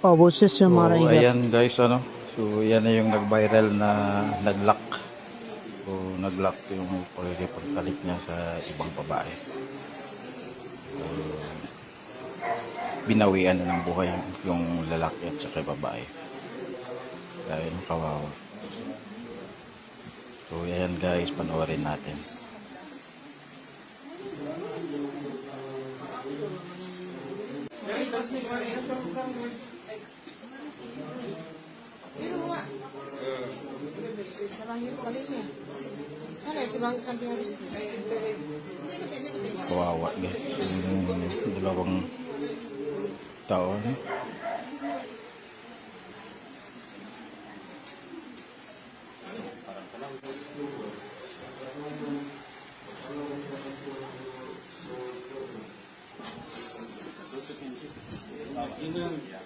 boses yung So, mga rider. ayan guys, ano. So, yan na yung nag-viral na nag-lock. So, nag-lock yung pagkalik niya sa ibang babae. So, binawian na ng buhay yung lalaki at saka babae. Dahil kawawa. So, ayan guys, panoorin natin. Kawawa guys. Yung dalawang taon.